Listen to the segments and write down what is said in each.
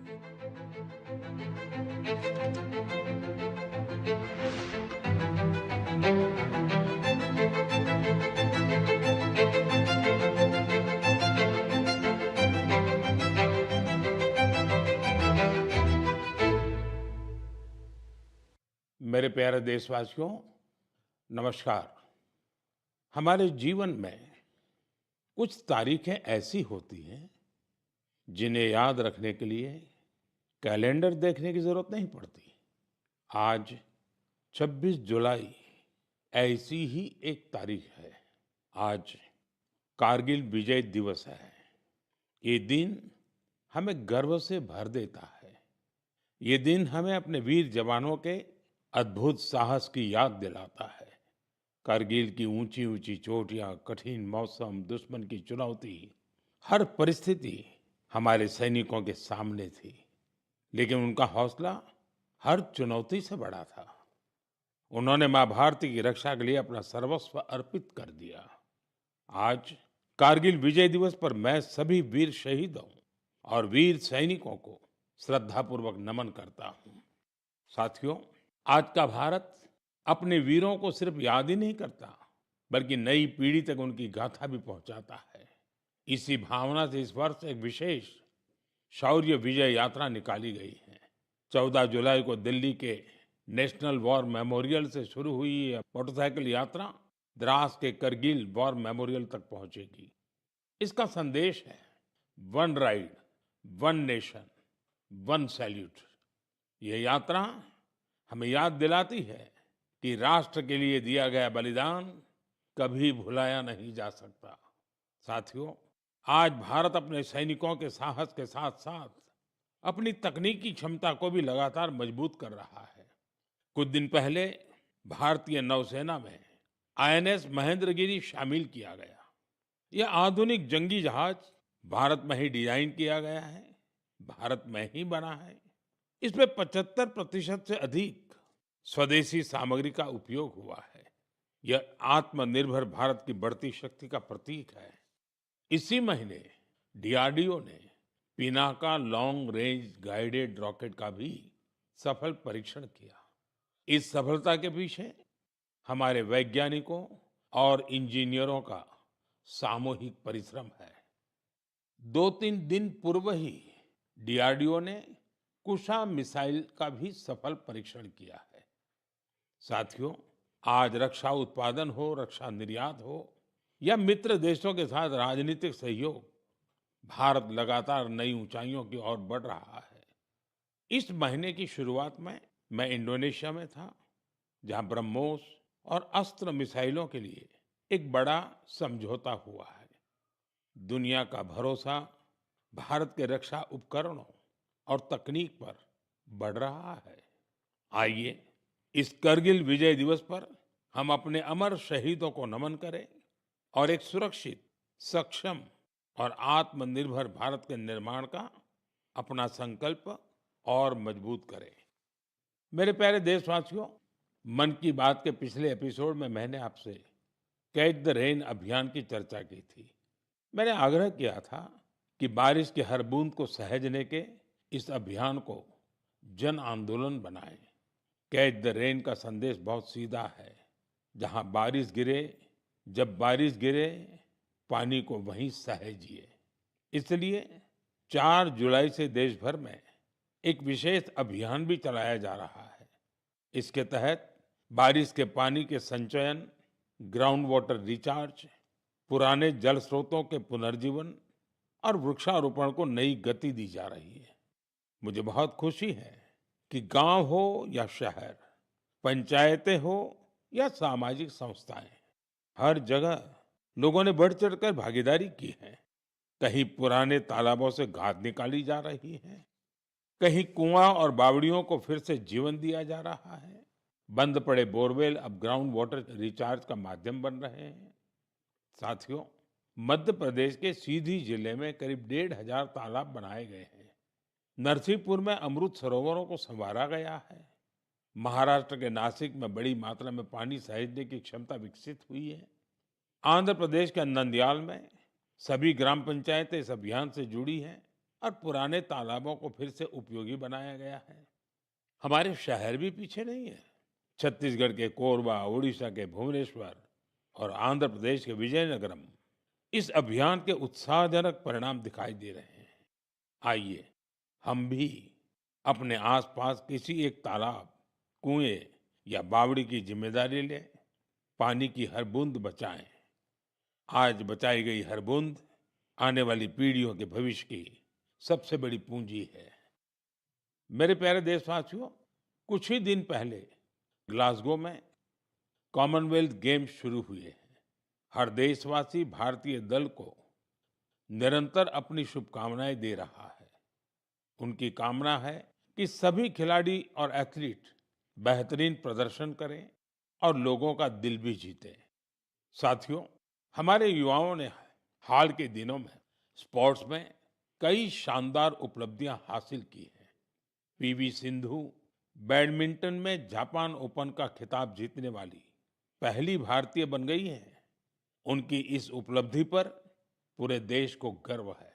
मेरे प्यारे देशवासियों, नमस्कार। हमारे जीवन में कुछ तारीखें ऐसी होती हैं जिन्हें याद रखने के लिए कैलेंडर देखने की जरूरत नहीं पड़ती। आज 26 जुलाई ऐसी ही एक तारीख है। आज कारगिल विजय दिवस है। ये दिन हमें गर्व से भर देता है। ये दिन हमें अपने वीर जवानों के अद्भुत साहस की याद दिलाता है। कारगिल की ऊंची ऊंची चोटियां, कठिन मौसम, दुश्मन की चुनौती, हर परिस्थिति हमारे सैनिकों के सामने थी, लेकिन उनका हौसला हर चुनौती से बड़ा था। उन्होंने मां भारती की रक्षा के लिए अपना सर्वस्व अर्पित कर दिया। आज कारगिल विजय दिवस पर मैं सभी वीर शहीदों और वीर सैनिकों को श्रद्धापूर्वक नमन करता हूं। साथियों, आज का भारत अपने वीरों को सिर्फ याद ही नहीं करता, बल्कि नई पीढ़ी तक उनकी गाथा भी पहुंचाता है। इसी भावना से इस वर्ष एक विशेष शौर्य विजय यात्रा निकाली गई है। 14 जुलाई को दिल्ली के नेशनल वॉर मेमोरियल से शुरू हुई ये मोटरसाइकिल यात्रा द्रास के करगिल वॉर मेमोरियल तक पहुंचेगी। इसका संदेश है one ride, one nation, one salute. ये यात्रा हमें याद दिलाती है कि राष्ट्र के लिए दिया गया बलिदान कभी भुलाया नहीं जा सकता। साथियों, आज भारत अपने सैनिकों के साहस के साथ साथ अपनी तकनीकी क्षमता को भी लगातार मजबूत कर रहा है। कुछ दिन पहले भारतीय नौसेना में आईएनएस महेंद्रगिरी शामिल किया गया। यह आधुनिक जंगी जहाज भारत में ही डिजाइन किया गया है, भारत में ही बना है। इसमें 75% से अधिक स्वदेशी सामग्री का उपयोग हुआ है। यह आत्मनिर्भर भारत की बढ़ती शक्ति का प्रतीक है। इसी महीने डीआरडीओ ने Pinaka long range guided rocket का भी सफल परीक्षण किया। इस सफलता के पीछे हमारे वैज्ञानिकों और इंजीनियरों का सामूहिक परिश्रम है। 2-3 दिन पूर्व ही डीआरडीओ ने कुशा मिसाइल का भी सफल परीक्षण किया है। साथियों, आज रक्षा उत्पादन हो, रक्षा निर्यात हो या मित्र देशों के साथ राजनीतिक सहयोग, भारत लगातार नई ऊंचाइयों की ओर बढ़ रहा है। इस महीने की शुरुआत में मैं इंडोनेशिया में था, जहां ब्रह्मोस और अस्त्र मिसाइलों के लिए एक बड़ा समझौता हुआ है। दुनिया का भरोसा भारत के रक्षा उपकरणों और तकनीक पर बढ़ रहा है। आइए इस करगिल विजय दिवस पर हम अपने अमर शहीदों को नमन करें और एक सुरक्षित, सक्षम और आत्मनिर्भर भारत के निर्माण का अपना संकल्प और मजबूत करें। मेरे प्यारे देशवासियों, मन की बात के पिछले एपिसोड में मैंने आपसे कैच द रेन अभियान की चर्चा की थी। मैंने आग्रह किया था कि बारिश की हर बूंद को सहेजने के इस अभियान को जन आंदोलन बनाएं। कैच द रेन का संदेश बहुत सीधा है। जहां बारिश गिरे, जब बारिश गिरे, पानी को वहीं सहेजिए। इसलिए 4 जुलाई से देश भर में एक विशेष अभियान भी चलाया जा रहा है। इसके तहत बारिश के पानी के संचयन, ग्राउंड वाटर रिचार्ज, पुराने जल स्रोतों के पुनर्जीवन और वृक्षारोपण को नई गति दी जा रही है। मुझे बहुत खुशी है कि गांव हो या शहर, पंचायतें हो या सामाजिक संस्थाएं, हर जगह लोगों ने बढ़ चढ़कर भागीदारी की है। कहीं पुराने तालाबों से गाद निकाली जा रही है, कहीं कुआं और बावड़ियों को फिर से जीवन दिया जा रहा है। बंद पड़े बोरवेल अब ग्राउंड वाटर रिचार्ज का माध्यम बन रहे हैं। साथियों, मध्य प्रदेश के सीधी जिले में करीब 1,500 तालाब बनाए गए हैं। नरसिंहपुर में अमृत सरोवरों को संवारा गया है। महाराष्ट्र के नासिक में बड़ी मात्रा में पानी सहेजने की क्षमता विकसित हुई है। आंध्र प्रदेश के नंदयाल में सभी ग्राम पंचायतें इस अभियान से जुड़ी हैं। और पुराने तालाबों को फिर से उपयोगी बनाया गया है। हमारे शहर भी पीछे नहीं है। छत्तीसगढ़ के कोरबा, उड़ीसा के भुवनेश्वर और आंध्र प्रदेश के विजयनगरम इस अभियान के उत्साहजनक परिणाम दिखाई दे रहे हैं। आइए हम भी अपने आसपास किसी एक तालाब, कुएं या बावड़ी की जिम्मेदारी लें, पानी की हर बूंद बचाएं। आज बचाई गई हर बूंद आने वाली पीढ़ियों के भविष्य की सबसे बड़ी पूंजी है। मेरे प्यारे देशवासियों, कुछ ही दिन पहले ग्लासगो में कॉमनवेल्थ गेम्स शुरू हुए हैं। हर देशवासी भारतीय दल को निरंतर अपनी शुभकामनाएं दे रहा है। उनकी कामना है कि सभी खिलाड़ी और एथलीट बेहतरीन प्रदर्शन करें और लोगों का दिल भी जीतें। साथियों, हमारे युवाओं ने हाल के दिनों में स्पोर्ट्स में कई शानदार उपलब्धियां हासिल की हैं। पीवी सिंधु बैडमिंटन में जापान ओपन का खिताब जीतने वाली पहली भारतीय बन गई हैं। उनकी इस उपलब्धि पर पूरे देश को गर्व है।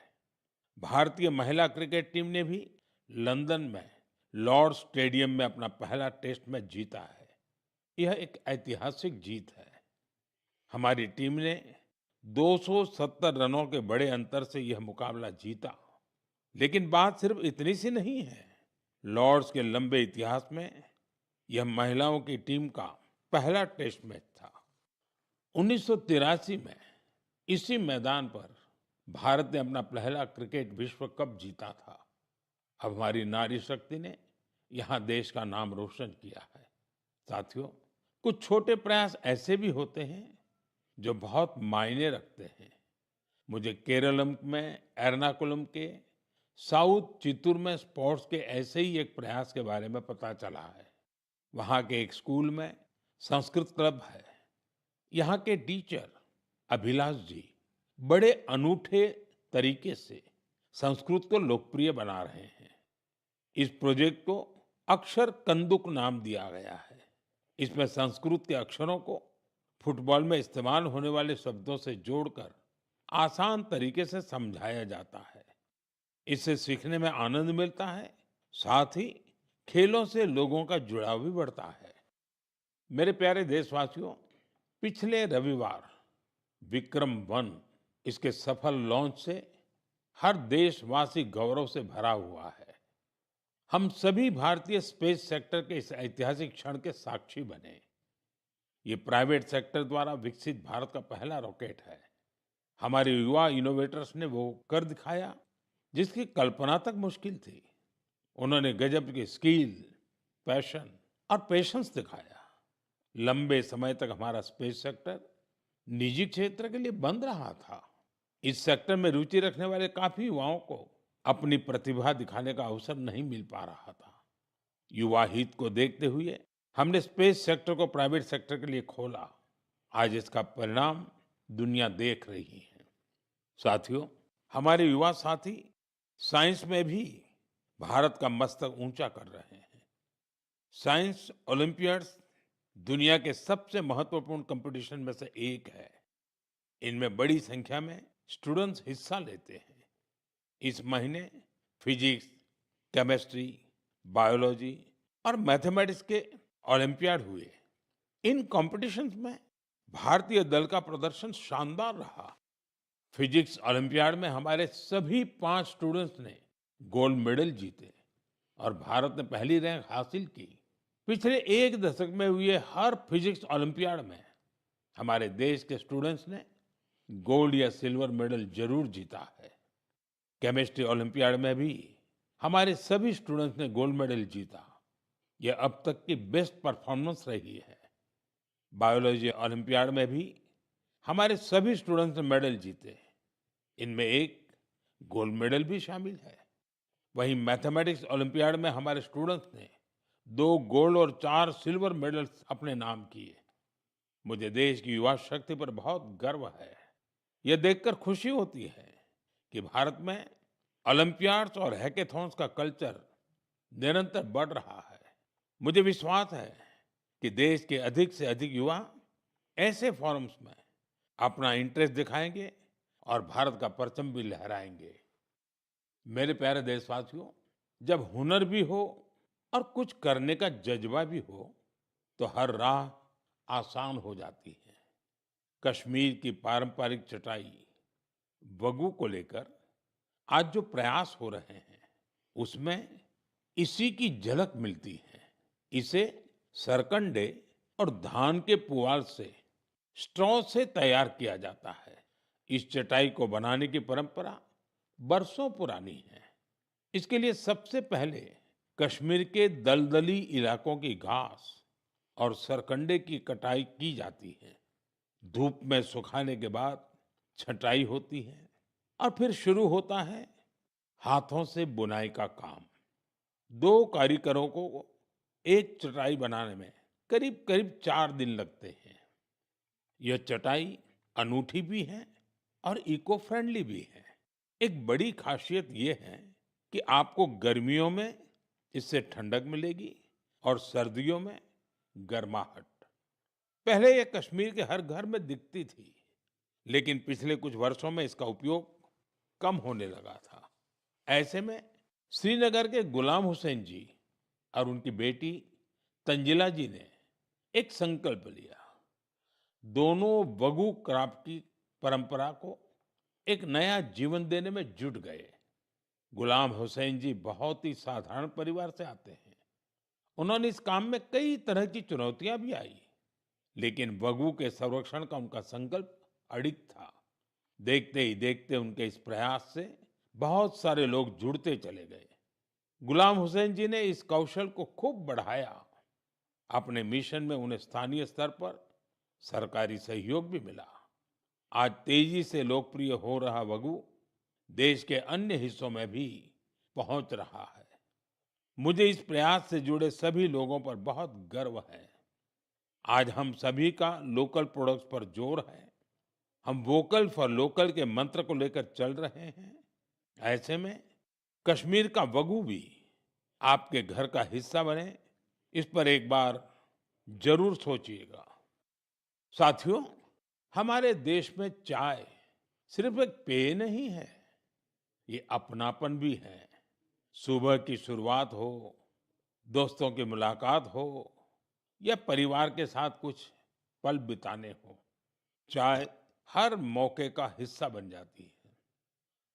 भारतीय महिला क्रिकेट टीम ने भी लंदन में लॉर्ड्स स्टेडियम में अपना पहला टेस्ट मैच जीता है। यह एक ऐतिहासिक जीत है। हमारी टीम ने 270 रनों के बड़े अंतर से यह मुकाबला जीता। लेकिन बात सिर्फ इतनी सी नहीं है। लॉर्ड्स के लंबे इतिहास में यह महिलाओं की टीम का पहला टेस्ट मैच था। 1983 में इसी मैदान पर भारत ने अपना पहला क्रिकेट विश्व कप जीता था। अब हमारी नारी शक्ति ने यहाँ देश का नाम रोशन किया है। साथियों, कुछ छोटे प्रयास ऐसे भी होते हैं जो बहुत मायने रखते हैं। मुझे केरलम में एर्नाकुलम के साउथ चित्तूर में स्पोर्ट्स के ऐसे ही एक प्रयास के बारे में पता चला है। वहाँ के एक स्कूल में संस्कृत क्लब है। यहाँ के टीचर अभिलाष जी बड़े अनूठे तरीके से संस्कृत को लोकप्रिय बना रहे हैं। इस प्रोजेक्ट को अक्षर कंदुक नाम दिया गया है। इसमें संस्कृत के अक्षरों को फुटबॉल में इस्तेमाल होने वाले शब्दों से जोड़कर आसान तरीके से समझाया जाता है। इससे सीखने में आनंद मिलता है, साथ ही खेलों से लोगों का जुड़ाव भी बढ़ता है। मेरे प्यारे देशवासियों, पिछले रविवार विक्रम-1 इसके सफल लॉन्च से हर देशवासी गौरव से भरा हुआ है। हम सभी भारतीय स्पेस सेक्टर के इस ऐतिहासिक क्षण के साक्षी बने। ये प्राइवेट सेक्टर द्वारा विकसित भारत का पहला रॉकेट है। हमारे युवा इनोवेटर्स ने वो कर दिखाया जिसकी कल्पना तक मुश्किल थी। उन्होंने गजब की स्किल, पैशन और पेशेंस दिखाया। लंबे समय तक हमारा स्पेस सेक्टर निजी क्षेत्र के लिए बंद रहा था। इस सेक्टर में रुचि रखने वाले काफी युवाओं को अपनी प्रतिभा दिखाने का अवसर नहीं मिल पा रहा था। युवा हित को देखते हुए हमने स्पेस सेक्टर को प्राइवेट सेक्टर के लिए खोला। आज इसका परिणाम दुनिया देख रही है। साथियों, हमारे युवा साथी साइंस में भी भारत का मस्तक ऊंचा कर रहे हैं। साइंस ओलंपियाड्स दुनिया के सबसे महत्वपूर्ण कंपटीशन में से एक है। इनमें बड़ी संख्या में स्टूडेंट्स हिस्सा लेते हैं। इस महीने फिजिक्स, केमिस्ट्री, बायोलॉजी और मैथमेटिक्स के ओलंपियाड हुए। इन कॉम्पिटिशन्स में भारतीय दल का प्रदर्शन शानदार रहा। फिजिक्स ओलंपियाड में हमारे सभी 5 स्टूडेंट्स ने गोल्ड मेडल जीते और भारत ने पहली रैंक हासिल की। पिछले एक दशक में हुए हर फिजिक्स ओलंपियाड में हमारे देश के स्टूडेंट्स ने गोल्ड या सिल्वर मेडल जरूर जीता है। केमिस्ट्री ओलंपियाड में भी हमारे सभी स्टूडेंट्स ने गोल्ड मेडल जीता। यह अब तक की बेस्ट परफॉर्मेंस रही है। बायोलॉजी ओलंपियाड में भी हमारे सभी स्टूडेंट्स ने मेडल जीते। इनमें एक गोल्ड मेडल भी शामिल है। वहीं मैथमेटिक्स ओलंपियाड में हमारे स्टूडेंट्स ने 2 गोल्ड और 4 सिल्वर मेडल्स अपने नाम किए। मुझे देश की युवा शक्ति पर बहुत गर्व है। यह देखकर खुशी होती है कि भारत में ओलंपियाड्स और हैकेथॉन्स का कल्चर निरंतर बढ़ रहा है। मुझे विश्वास है कि देश के अधिक से अधिक युवा ऐसे फोरम्स में अपना इंटरेस्ट दिखाएंगे और भारत का परचम भी लहराएंगे। मेरे प्यारे देशवासियों, जब हुनर भी हो और कुछ करने का जज्बा भी हो, तो हर राह आसान हो जाती है। कश्मीर की पारंपरिक चटाई बगु को लेकर आज जो प्रयास हो रहे हैं, उसमें इसी की झलक मिलती है। इसे सरकंडे और धान के पुआल से स्ट्रॉ से तैयार किया जाता है। इस चटाई को बनाने की परंपरा बरसों पुरानी है। इसके लिए सबसे पहले कश्मीर के दलदली इलाकों की घास और सरकंडे की कटाई की जाती है। धूप में सुखाने के बाद छटाई होती है और फिर शुरू होता है हाथों से बुनाई का काम। दो कारीगरों को एक चटाई बनाने में करीब करीब 4 दिन लगते हैं। यह चटाई अनूठी भी है और इको फ्रेंडली भी है। एक बड़ी खासियत ये है कि आपको गर्मियों में इससे ठंडक मिलेगी और सर्दियों में गर्माहट। पहले ये कश्मीर के हर घर में दिखती थी, लेकिन पिछले कुछ वर्षों में इसका उपयोग कम होने लगा था। ऐसे में श्रीनगर के गुलाम हुसैन जी और उनकी बेटी तंजिला जी ने एक संकल्प लिया। दोनों वगु क्राफ्ट की परंपरा को एक नया जीवन देने में जुट गए। गुलाम हुसैन जी बहुत ही साधारण परिवार से आते हैं। उन्होंने इस काम में कई तरह की चुनौतियां भी आई, लेकिन वगु के संरक्षण का उनका संकल्प अडिग था। देखते ही देखते उनके इस प्रयास से बहुत सारे लोग जुड़ते चले गए। गुलाम हुसैन जी ने इस कौशल को खूब बढ़ाया। अपने मिशन में उन्हें स्थानीय स्तर पर सरकारी सहयोग भी मिला। आज तेजी से लोकप्रिय हो रहा वगु देश के अन्य हिस्सों में भी पहुंच रहा है। मुझे इस प्रयास से जुड़े सभी लोगों पर बहुत गर्व है। आज हम सभी का लोकल प्रोडक्ट्स पर जोर है। हम वोकल फॉर लोकल के मंत्र को लेकर चल रहे हैं। ऐसे में कश्मीर का वगु भी आपके घर का हिस्सा बने, इस पर एक बार जरूर सोचिएगा। साथियों, हमारे देश में चाय सिर्फ एक पेय नहीं है, ये अपनापन भी है। सुबह की शुरुआत हो, दोस्तों की मुलाकात हो या परिवार के साथ कुछ पल बिताने हो, चाय हर मौके का हिस्सा बन जाती है।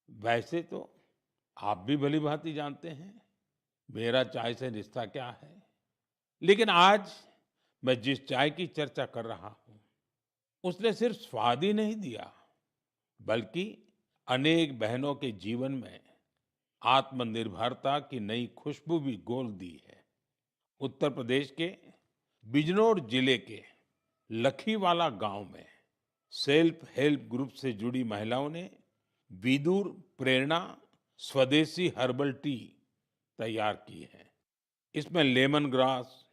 वैसे तो आप भी भली-भांति जानते हैं मेरा चाय से रिश्ता क्या है, लेकिन आज मैं जिस चाय की चर्चा कर रहा हूं, उसने सिर्फ स्वाद ही नहीं दिया, बल्कि अनेक बहनों के जीवन में आत्मनिर्भरता की नई खुशबू भी घोल दी है। उत्तर प्रदेश के बिजनौर जिले के लखीवाला गांव में सेल्फ हेल्प ग्रुप से जुड़ी महिलाओं ने विदुर प्रेरणा स्वदेशी हर्बल टी तैयार की है। इसमें लेमन ग्रास,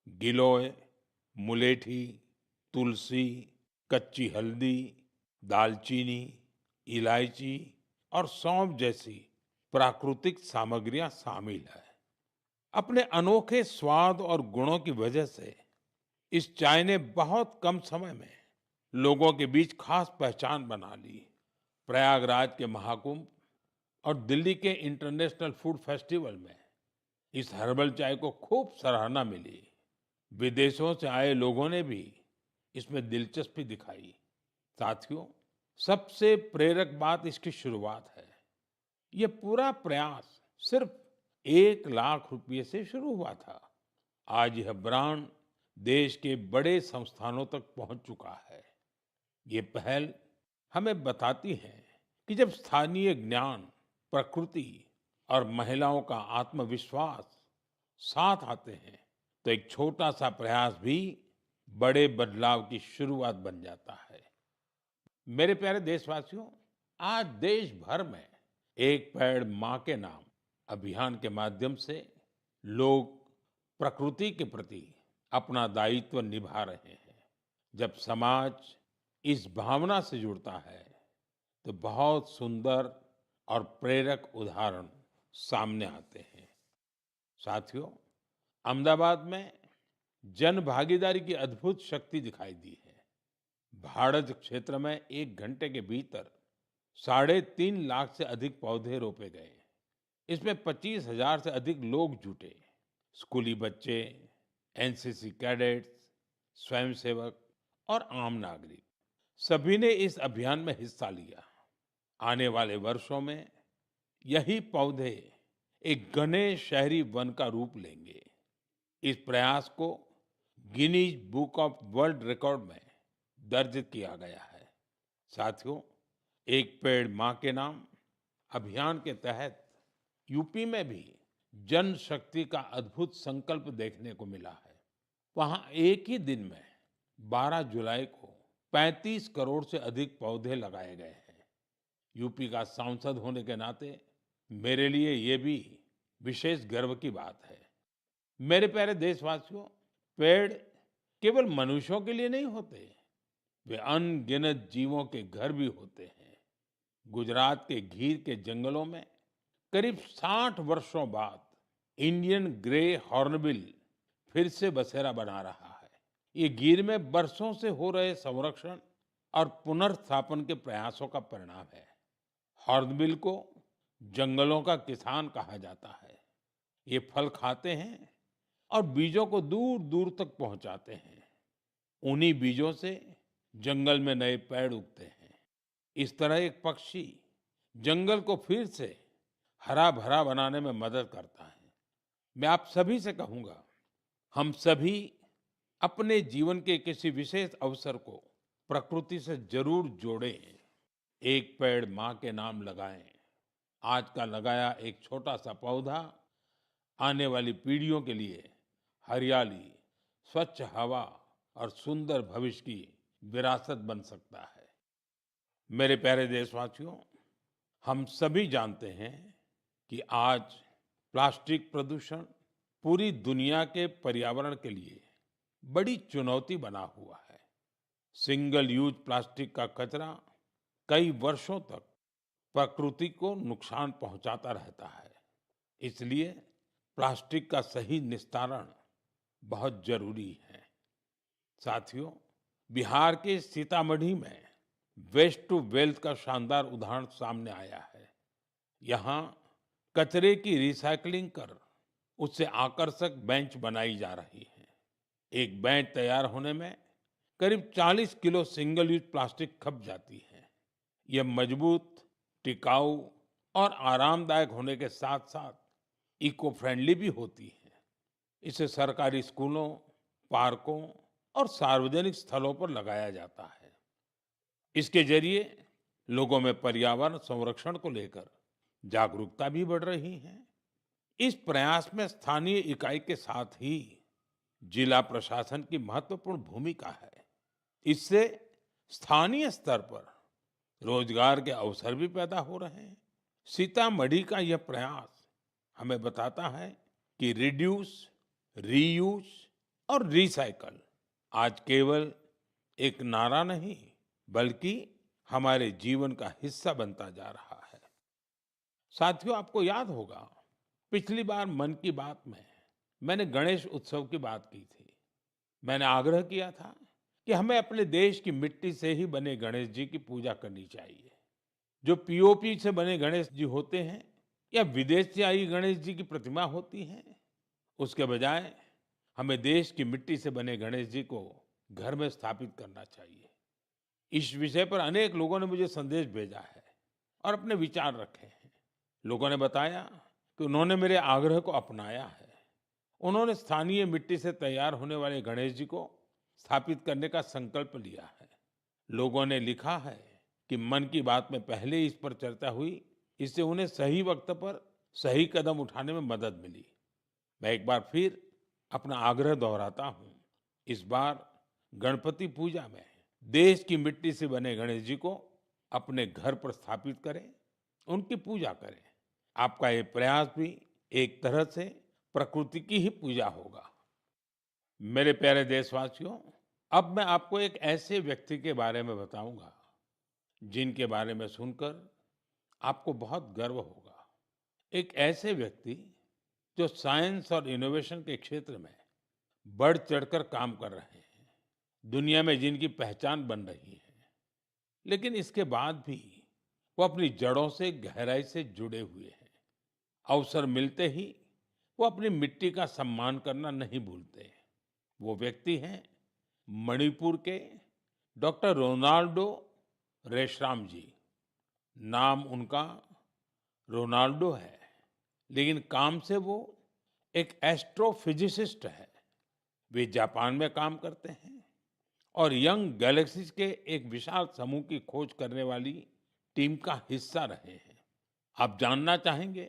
गिलोय, मुलेठी, तुलसी, कच्ची हल्दी, दालचीनी, इलायची और सौंफ जैसी प्राकृतिक सामग्रियां शामिल है। अपने अनोखे स्वाद और गुणों की वजह से इस चाय ने बहुत कम समय में लोगों के बीच खास पहचान बना ली। प्रयागराज के महाकुंभ और दिल्ली के इंटरनेशनल फूड फेस्टिवल में इस हर्बल चाय को खूब सराहना मिली। विदेशों से आए लोगों ने भी इसमें दिलचस्पी दिखाई। साथियों, सबसे प्रेरक बात इसकी शुरुआत है। ये पूरा प्रयास सिर्फ 1 लाख रुपए से शुरू हुआ था। आज यह ब्रांड देश के बड़े संस्थानों तक पहुंच चुका है। ये पहल हमें बताती है कि जब स्थानीय ज्ञान, प्रकृति और महिलाओं का आत्मविश्वास साथ आते हैं, तो एक छोटा सा प्रयास भी बड़े बदलाव की शुरुआत बन जाता है। मेरे प्यारे देशवासियों, आज देश भर में एक पेड़ मां के नाम अभियान के माध्यम से लोग प्रकृति के प्रति अपना दायित्व निभा रहे हैं। जब समाज इस भावना से जुड़ता है, तो बहुत सुंदर और प्रेरक उदाहरण सामने आते हैं। साथियों, अहमदाबाद में जन भागीदारी की अद्भुत शक्ति दिखाई दी है। भाड़ज क्षेत्र में 1 घंटे के भीतर 3.5 लाख से अधिक पौधे रोपे गए। इसमें 25,000 से अधिक लोग जुटे। स्कूली बच्चे, एनसीसी कैडेट्स, स्वयंसेवक और आम नागरिक, सभी ने इस अभियान में हिस्सा लिया। आने वाले वर्षों में यही पौधे एक घने शहरी वन का रूप लेंगे। इस प्रयास को Guinness book of world record में दर्ज किया गया है। साथियों, एक पेड़ मां के नाम अभियान के तहत यूपी में भी जन शक्ति का अद्भुत संकल्प देखने को मिला है। वहां एक ही दिन में 12 जुलाई को 35 करोड़ से अधिक पौधे लगाए गए हैं। यूपी का सांसद होने के नाते मेरे लिए ये भी विशेष गर्व की बात है। मेरे प्यारे देशवासियों, पेड़ केवल मनुष्यों के लिए नहीं होते, वे अनगिनत जीवों के घर भी होते हैं। गुजरात के गीर के जंगलों में करीब 60 वर्षों बाद इंडियन ग्रे हॉर्नबिल फिर से बसेरा बना रहा है। ये गीर में बरसों से हो रहे संरक्षण और पुनर्स्थापन के प्रयासों का परिणाम है। हॉर्नबिल को जंगलों का किसान कहा जाता है। ये फल खाते हैं और बीजों को दूर दूर तक पहुंचाते हैं। उन्हीं बीजों से जंगल में नए पेड़ उगते हैं। इस तरह एक पक्षी जंगल को फिर से हरा भरा बनाने में मदद करता है। मैं आप सभी से कहूंगा, हम सभी अपने जीवन के किसी विशेष अवसर को प्रकृति से जरूर जोड़ें। एक पेड़ मां के नाम लगाएं। आज का लगाया एक छोटा सा पौधा आने वाली पीढ़ियों के लिए हरियाली, स्वच्छ हवा और सुंदर भविष्य की विरासत बन सकता है। मेरे प्यारे देशवासियों, हम सभी जानते हैं कि आज प्लास्टिक प्रदूषण पूरी दुनिया के पर्यावरण के लिए बड़ी चुनौती बना हुआ है। सिंगल यूज प्लास्टिक का कचरा कई वर्षों तक प्रकृति को नुकसान पहुंचाता रहता है। इसलिए प्लास्टिक का सही निस्तारण बहुत जरूरी है। साथियों, बिहार के सीतामढ़ी में वेस्ट टू वेल्थ का शानदार उदाहरण सामने आया है। यहाँ कचरे की रिसाइकलिंग कर उससे आकर्षक बेंच बनाई जा रही है। एक बेंच तैयार होने में करीब 40 किलो सिंगल यूज प्लास्टिक खप जाती है। यह मजबूत, टिकाऊ और आरामदायक होने के साथ साथ इको फ्रेंडली भी होती है। इसे सरकारी स्कूलों, पार्कों और सार्वजनिक स्थलों पर लगाया जाता है। इसके जरिए लोगों में पर्यावरण संरक्षण को लेकर जागरूकता भी बढ़ रही है। इस प्रयास में स्थानीय इकाई के साथ ही जिला प्रशासन की महत्वपूर्ण भूमिका है। इससे स्थानीय स्तर पर रोजगार के अवसर भी पैदा हो रहे हैं। सीतामढ़ी का यह प्रयास हमें बताता है कि रिड्यूस, रीयूज और रिसाइकल आज केवल एक नारा नहीं, बल्कि हमारे जीवन का हिस्सा बनता जा रहा है। साथियों, आपको याद होगा, पिछली बार मन की बात में मैंने गणेश उत्सव की बात की थी। मैंने आग्रह किया था कि हमें अपने देश की मिट्टी से ही बने गणेश जी की पूजा करनी चाहिए। जो पीओपी से बने गणेश जी होते हैं या विदेश से आई गणेश जी की प्रतिमा होती है, उसके बजाय हमें देश की मिट्टी से बने गणेश जी को घर में स्थापित करना चाहिए। इस विषय पर अनेक लोगों ने मुझे संदेश भेजा है और अपने विचार रखे हैं। लोगों ने बताया कि उन्होंने मेरे आग्रह को अपनाया है। उन्होंने स्थानीय मिट्टी से तैयार होने वाले गणेश जी को स्थापित करने का संकल्प लिया है। लोगों ने लिखा है कि मन की बात में पहले इस पर चर्चा हुई, इससे उन्हें सही वक्त पर सही कदम उठाने में मदद मिली। मैं एक बार फिर अपना आग्रह दोहराता हूँ। इस बार गणपति पूजा में देश की मिट्टी से बने गणेश जी को अपने घर पर स्थापित करें, उनकी पूजा करें। आपका ये प्रयास भी एक तरह से प्रकृति की ही पूजा होगा। मेरे प्यारे देशवासियों, अब मैं आपको एक ऐसे व्यक्ति के बारे में बताऊंगा जिनके बारे में सुनकर आपको बहुत गर्व होगा। एक ऐसे व्यक्ति जो साइंस और इनोवेशन के क्षेत्र में बढ़ चढ़कर काम कर रहे हैं, दुनिया में जिनकी पहचान बन रही है, लेकिन इसके बाद भी वो अपनी जड़ों से गहराई से जुड़े हुए हैं। अवसर मिलते ही वो अपनी मिट्टी का सम्मान करना नहीं भूलते। वो व्यक्ति हैं मणिपुर के डॉक्टर रोनाल्डो रेशराम जी। नाम उनका रोनाल्डो है, लेकिन काम से वो एक एस्ट्रोफिजिसिस्ट है। वे जापान में काम करते हैं और यंग गैलेक्सीज के एक विशाल समूह की खोज करने वाली टीम का हिस्सा रहे हैं। आप जानना चाहेंगे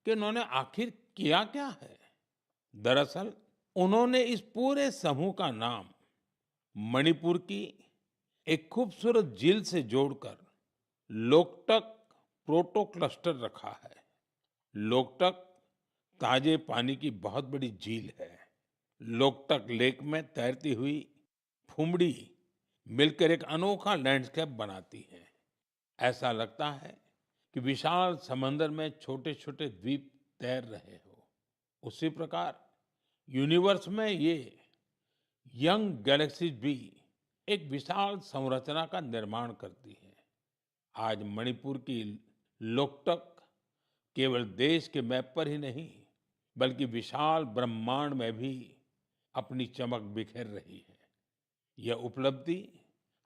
कि उन्होंने आखिर किया क्या है? दरअसल उन्होंने इस पूरे समूह का नाम मणिपुर की एक खूबसूरत झील से जोड़कर लोकटक प्रोटो क्लस्टर रखा है। लोकटक ताजे पानी की बहुत बड़ी झील है। लोकटक लेक में तैरती हुई फुमड़ी मिलकर एक अनोखा लैंडस्केप बनाती है। ऐसा लगता है कि विशाल समंदर में छोटे छोटे द्वीप तैर रहे हो। उसी प्रकार यूनिवर्स में ये यंग गैलेक्सीज भी एक विशाल संरचना का निर्माण करती है। आज मणिपुर की लोकटक केवल देश के मैप पर ही नहीं, बल्कि विशाल ब्रह्मांड में भी अपनी चमक बिखेर रही है। यह उपलब्धि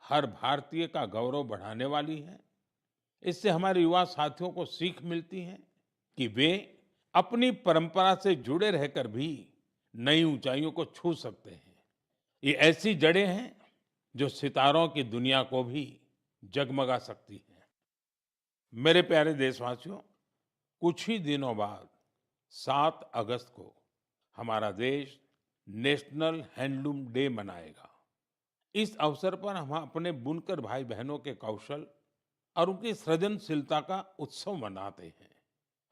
हर भारतीय का गौरव बढ़ाने वाली है। इससे हमारे युवा साथियों को सीख मिलती है कि वे अपनी परंपरा से जुड़े रहकर भी नई ऊंचाइयों को छू सकते हैं। ये ऐसी जड़ें हैं जो सितारों की दुनिया को भी जगमगा सकती हैं। मेरे प्यारे देशवासियों, कुछ ही दिनों बाद 7 अगस्त को हमारा देश नेशनल हैंडलूम डे मनाएगा। इस अवसर पर हम अपने बुनकर भाई बहनों के कौशल और उनकी सृजनशीलता का उत्सव मनाते हैं।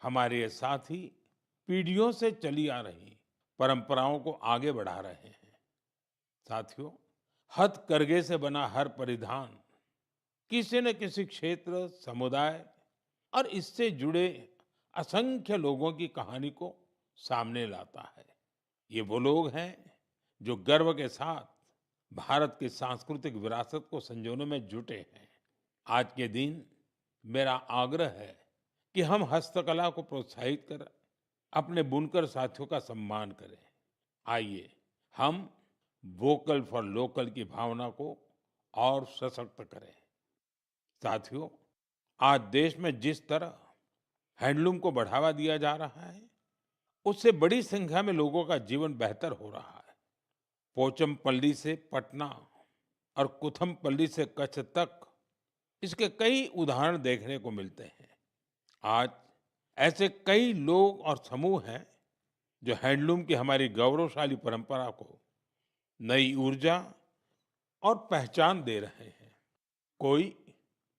हमारे ये साथी पीढ़ियों से चली आ रही परंपराओं को आगे बढ़ा रहे हैं। साथियों, हथकरघे से बना हर परिधान किसी न किसी क्षेत्र, समुदाय और इससे जुड़े असंख्य लोगों की कहानी को सामने लाता है। ये वो लोग हैं जो गर्व के साथ भारत की सांस्कृतिक विरासत को संजोने में जुटे हैं। आज के दिन मेरा आग्रह है कि हम हस्तकला को प्रोत्साहित कर अपने बुनकर साथियों का सम्मान करें। आइए हम वोकल फॉर लोकल की भावना को और सशक्त करें। साथियों, आज देश में जिस तरह हैंडलूम को बढ़ावा दिया जा रहा है, उससे बड़ी संख्या में लोगों का जीवन बेहतर हो रहा है। पोचमपल्ली से पटना और कुथमपल्ली से कच्छ तक इसके कई उदाहरण देखने को मिलते हैं। आज ऐसे कई लोग और समूह हैं जो हैंडलूम की हमारी गौरवशाली परंपरा को नई ऊर्जा और पहचान दे रहे हैं। कोई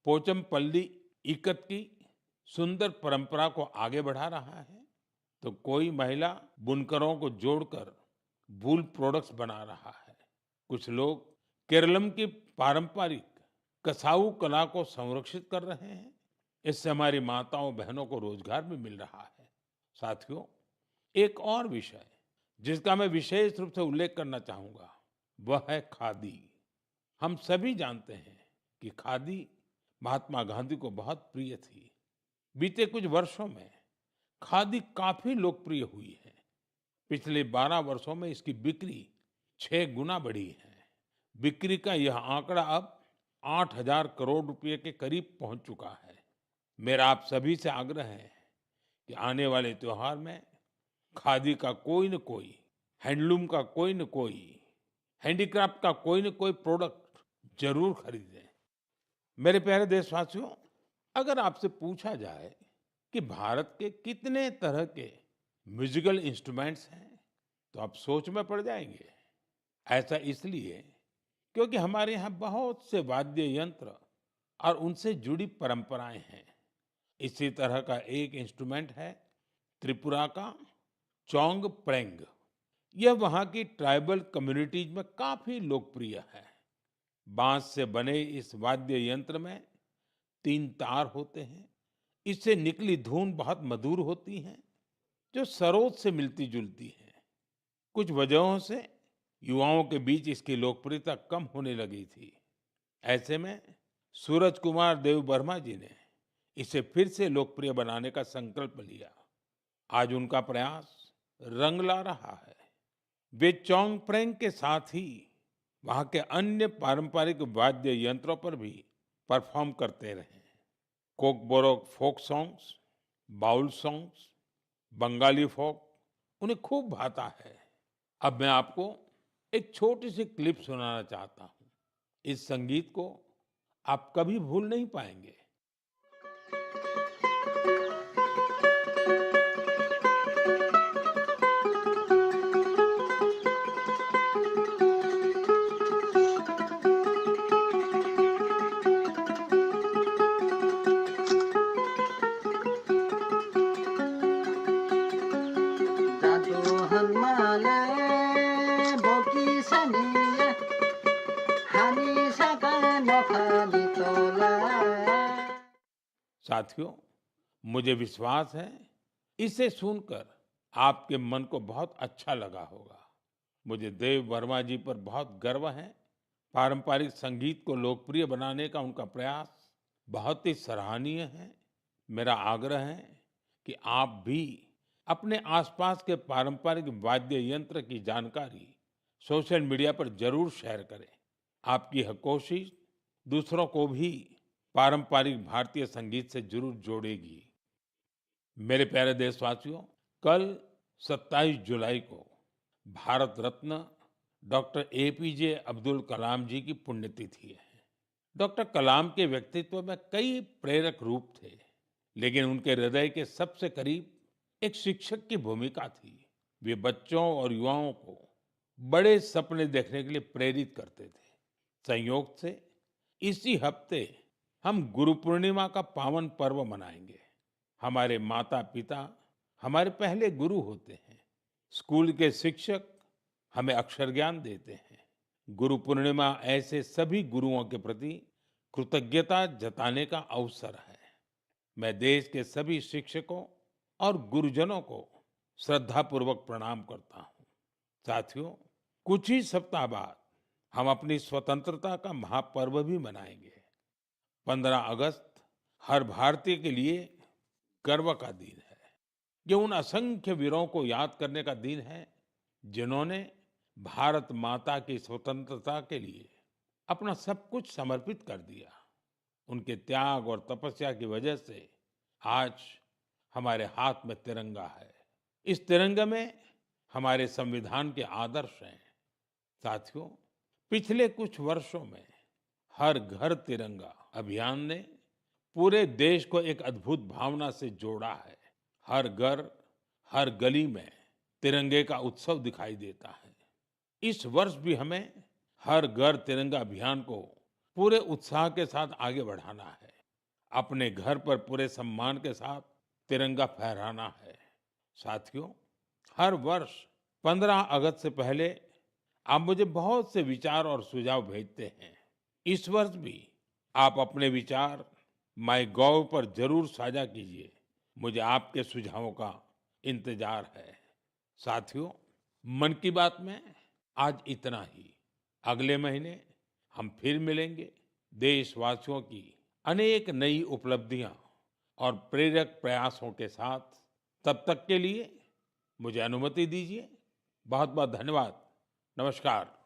पोचमपल्ली इकत की सुंदर परंपरा को आगे बढ़ा रहा है, तो कोई महिला बुनकरों को जोड़कर वूल प्रोडक्ट्स बना रहा है। कुछ लोग केरलम की पारंपरिक कसाऊ कला को संरक्षित कर रहे हैं। इससे हमारी माताओं बहनों को रोजगार भी मिल रहा है। साथियों, एक और विषय जिसका मैं विशेष रूप से उल्लेख करना चाहूंगा, वह है खादी। हम सभी जानते हैं कि खादी महात्मा गांधी को बहुत प्रिय थी। बीते कुछ वर्षों में खादी काफी लोकप्रिय हुई है। पिछले 12 वर्षों में इसकी बिक्री 6 गुना बढ़ी है। बिक्री का यह आंकड़ा अब 8,000 करोड़ रुपए के करीब पहुंच चुका है। मेरा आप सभी से आग्रह है कि आने वाले त्योहार में खादी का कोई न कोई, हैंडलूम का कोई न कोई, हैंडीक्राफ्ट का कोई न कोई प्रोडक्ट जरूर खरीदें। मेरे प्यारे देशवासियों, अगर आपसे पूछा जाए कि भारत के कितने तरह के म्यूजिकल इंस्ट्रूमेंट्स हैं, तो आप सोच में पड़ जाएंगे। ऐसा इसलिए क्योंकि हमारे यहाँ बहुत से वाद्य यंत्र और उनसे जुड़ी परंपराएं हैं। इसी तरह का एक इंस्ट्रूमेंट है त्रिपुरा का चोंग प्रेंग। यह वहाँ की ट्राइबल कम्युनिटीज में काफी लोकप्रिय है। बांस से बने इस वाद्य यंत्र में 3 तार होते हैं। इससे निकली धुन बहुत मधुर होती है, जो सरोद से मिलती जुलती है। कुछ वजहों से युवाओं के बीच इसकी लोकप्रियता कम होने लगी थी। ऐसे में सूरज कुमार देव वर्मा जी ने इसे फिर से लोकप्रिय बनाने का संकल्प लिया। आज उनका प्रयास रंग ला रहा है। वे चोंगप्रेंग के साथ ही वहाँ के अन्य पारंपरिक वाद्य यंत्रों पर भी परफॉर्म करते रहे। Kokborok folk songs, Baul songs, Bengali folk उन्हें खूब भाता है। अब मैं आपको एक छोटी सी क्लिप सुनाना चाहता हूँ। इस संगीत को आप कभी भूल नहीं पाएंगे। Dadu hanmale boki saniye hani sakana khali tola. साथियों, मुझे विश्वास है इसे सुनकर आपके मन को बहुत अच्छा लगा होगा। मुझे देव वर्मा जी पर बहुत गर्व है। पारंपरिक संगीत को लोकप्रिय बनाने का उनका प्रयास बहुत ही सराहनीय है। मेरा आग्रह है कि आप भी अपने आसपास के पारंपरिक वाद्य यंत्र की जानकारी सोशल मीडिया पर जरूर शेयर करें। आपकी यह कोशिश दूसरों को भी पारंपरिक भारतीय संगीत से जरूर जोड़ेगी। मेरे प्यारे देशवासियों, कल 27 जुलाई को भारत रत्न डॉक्टर एपीजे अब्दुल कलाम जी की पुण्यतिथि है। डॉक्टर कलाम के व्यक्तित्व में कई प्रेरक रूप थे, लेकिन उनके हृदय के सबसे करीब एक शिक्षक की भूमिका थी। वे बच्चों और युवाओं को बड़े सपने देखने के लिए प्रेरित करते थे। संयोग से इसी हफ्ते हम गुरु पूर्णिमा का पावन पर्व मनाएंगे। हमारे माता पिता हमारे पहले गुरु होते हैं। स्कूल के शिक्षक हमें अक्षर ज्ञान देते हैं। गुरु पूर्णिमा ऐसे सभी गुरुओं के प्रति कृतज्ञता जताने का अवसर है। मैं देश के सभी शिक्षकों और गुरुजनों को श्रद्धापूर्वक प्रणाम करता हूँ। साथियों, कुछ ही सप्ताह बाद हम अपनी स्वतंत्रता का महापर्व भी मनाएंगे। 15 अगस्त हर भारतीय के लिए गर्व का दिन है। ये उन असंख्य वीरों को याद करने का दिन है जिन्होंने भारत माता की स्वतंत्रता के लिए अपना सब कुछ समर्पित कर दिया। उनके त्याग और तपस्या की वजह से आज हमारे हाथ में तिरंगा है। इस तिरंगे में हमारे संविधान के आदर्श हैं। साथियों, पिछले कुछ वर्षों में हर घर तिरंगा अभियान ने पूरे देश को एक अद्भुत भावना से जोड़ा है। हर घर, हर गली में तिरंगे का उत्सव दिखाई देता है। इस वर्ष भी हमें हर घर तिरंगा अभियान को पूरे उत्साह के साथ आगे बढ़ाना है। अपने घर पर पूरे सम्मान के साथ तिरंगा फहराना है। साथियों, हर वर्ष 15 अगस्त से पहले आप मुझे बहुत से विचार और सुझाव भेजते हैं। इस वर्ष भी आप अपने विचार माईगोव पर जरूर साझा कीजिए। मुझे आपके सुझावों का इंतजार है। साथियों, मन की बात में आज इतना ही। अगले महीने हम फिर मिलेंगे। देशवासियों की अनेक नई उपलब्धियां और प्रेरक प्रयासों के साथ। तब तक के लिए मुझे अनुमति दीजिए। बहुत बहुत धन्यवाद। नमस्कार।